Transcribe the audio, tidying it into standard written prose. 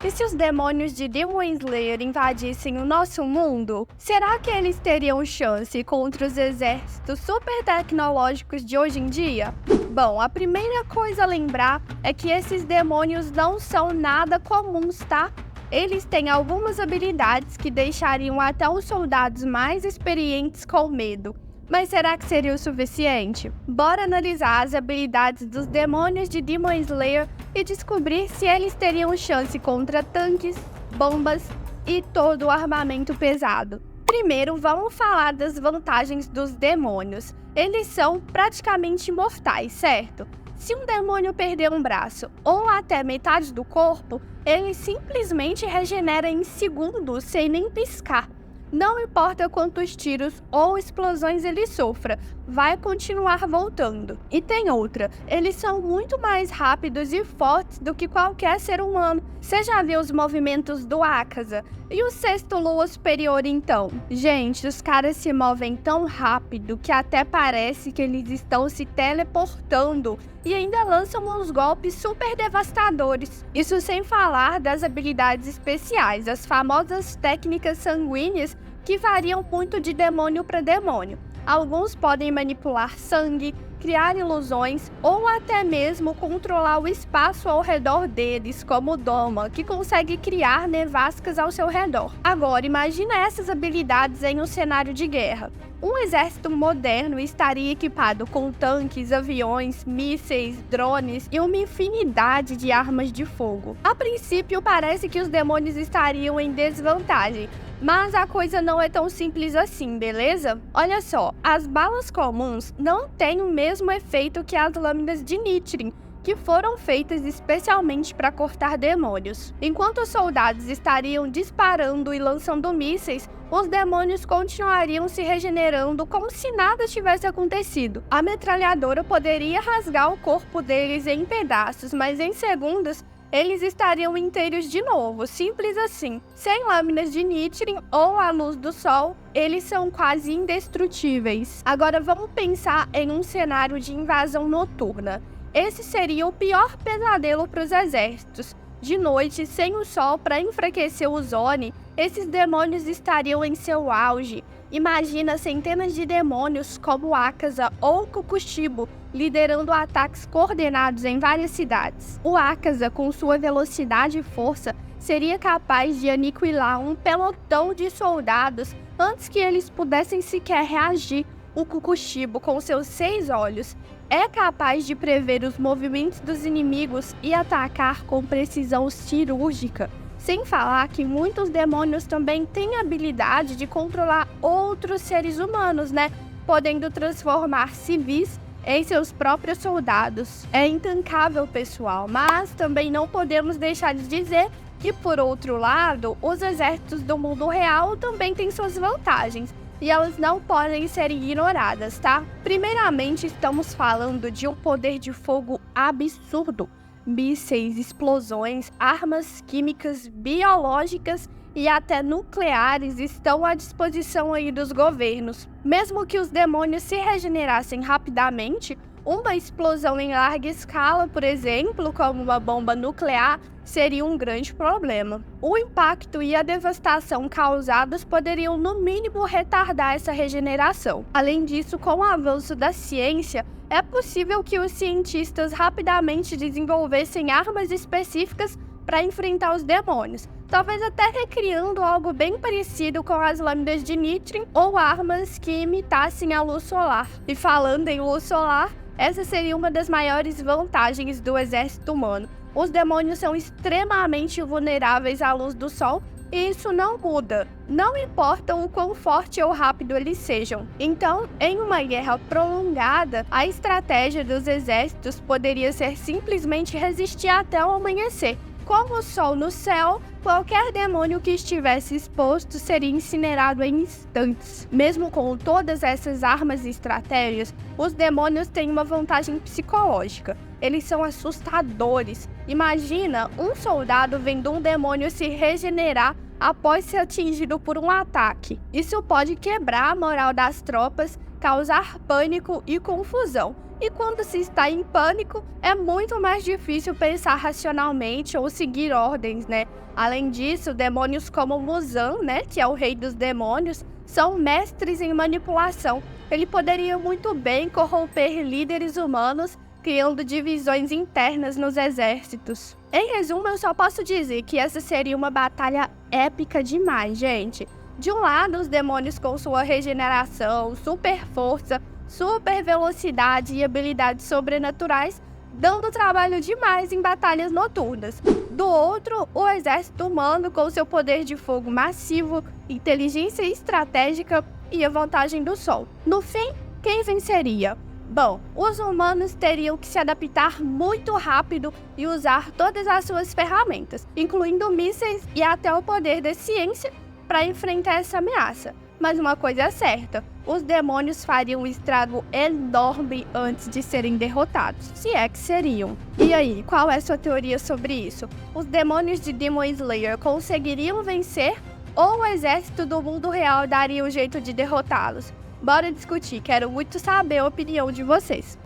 E se os demônios de Demon Slayer invadissem o nosso mundo, será que eles teriam chance contra os exércitos super tecnológicos de hoje em dia? Bom, a primeira coisa a lembrar é que esses demônios não são nada comuns, tá? Eles têm algumas habilidades que deixariam até os soldados mais experientes com medo. Mas será que seria o suficiente? Bora analisar as habilidades dos demônios de Demon Slayer e descobrir se eles teriam chance contra tanques, bombas e todo o armamento pesado. Primeiro, vamos falar das vantagens dos demônios. Eles são praticamente imortais, certo? Se um demônio perder um braço ou até metade do corpo, ele simplesmente regenera em segundos sem nem piscar. Não importa quantos tiros ou explosões ele sofra, vai continuar voltando. E tem outra, eles são muito mais rápidos e fortes do que qualquer ser humano. Você já viu os movimentos do Akaza? E o sexto Lua Superior então? Gente, os caras se movem tão rápido que até parece que eles estão se teleportando e ainda lançam uns golpes super devastadores. Isso sem falar das habilidades especiais, as famosas técnicas sanguíneas que variam muito de demônio para demônio. Alguns podem manipular sangue, criar ilusões ou até mesmo controlar o espaço ao redor deles, como o Doma, que consegue criar nevascas ao seu redor. Agora, imagina essas habilidades em um cenário de guerra. Um exército moderno estaria equipado com tanques, aviões, mísseis, drones e uma infinidade de armas de fogo. A princípio, parece que os demônios estariam em desvantagem, mas a coisa não é tão simples assim, beleza? Olha só, as balas comuns não têm o mesmo efeito que as lâminas de Nichiren, que foram feitas especialmente para cortar demônios. Enquanto os soldados estariam disparando e lançando mísseis, os demônios continuariam se regenerando como se nada tivesse acontecido. A metralhadora poderia rasgar o corpo deles em pedaços, mas em segundos eles estariam inteiros de novo, simples assim. Sem lâminas de Nichiren ou a luz do sol, eles são quase indestrutíveis. Agora vamos pensar em um cenário de invasão noturna. Esse seria o pior pesadelo para os exércitos. De noite, sem o sol para enfraquecer o Zone, esses demônios estariam em seu auge. Imagina centenas de demônios como Akaza ou Kokushibo liderando ataques coordenados em várias cidades. O Akaza, com sua velocidade e força, seria capaz de aniquilar um pelotão de soldados antes que eles pudessem sequer reagir. O Kokushibo, com seus 6 olhos, é capaz de prever os movimentos dos inimigos e atacar com precisão cirúrgica. Sem falar que muitos demônios também têm a habilidade de controlar outros seres humanos, né? Podendo transformar civis em seus próprios soldados. É intancável, pessoal, mas também não podemos deixar de dizer que, por outro lado, os exércitos do mundo real também têm suas vantagens. E elas não podem ser ignoradas, tá? Primeiramente, estamos falando de um poder de fogo absurdo. Mísseis, explosões, armas químicas, biológicas e até nucleares estão à disposição aí dos governos. Mesmo que os demônios se regenerassem rapidamente, uma explosão em larga escala, por exemplo, como uma bomba nuclear, seria um grande problema. O impacto e a devastação causados poderiam, no mínimo, retardar essa regeneração. Além disso, com o avanço da ciência, é possível que os cientistas rapidamente desenvolvessem armas específicas para enfrentar os demônios, talvez até recriando algo bem parecido com as lâminas de Nichiren ou armas que imitassem a luz solar. E falando em luz solar, essa seria uma das maiores vantagens do exército humano. Os demônios são extremamente vulneráveis à luz do sol e isso não muda, não importa o quão forte ou rápido eles sejam. Então, em uma guerra prolongada, a estratégia dos exércitos poderia ser simplesmente resistir até o amanhecer. Com o sol no céu, qualquer demônio que estivesse exposto seria incinerado em instantes. Mesmo com todas essas armas e estratégias, os demônios têm uma vantagem psicológica. Eles são assustadores. Imagina um soldado vendo um demônio se regenerar após ser atingido por um ataque. Isso pode quebrar a moral das tropas causar pânico e confusão. E quando se está em pânico, é muito mais difícil pensar racionalmente ou seguir ordens, né? Além disso, demônios como Muzan, né, que é o rei dos demônios, são mestres em manipulação. Ele poderia muito bem corromper líderes humanos, criando divisões internas nos exércitos. Em resumo, eu só posso dizer que essa seria uma batalha épica demais, gente. De um lado, os demônios com sua regeneração, super força, super velocidade e habilidades sobrenaturais, dando trabalho demais em batalhas noturnas. Do outro, o exército humano com seu poder de fogo massivo, inteligência estratégica e a vantagem do sol. No fim, quem venceria? Bom, os humanos teriam que se adaptar muito rápido e usar todas as suas ferramentas, incluindo mísseis e até o poder da ciência, para enfrentar essa ameaça. Mas uma coisa é certa, os demônios fariam um estrago enorme antes de serem derrotados, se é que seriam. E aí, qual é sua teoria sobre isso? Os demônios de Demon Slayer conseguiriam vencer ou o exército do mundo real daria um jeito de derrotá-los? Bora discutir, quero muito saber a opinião de vocês.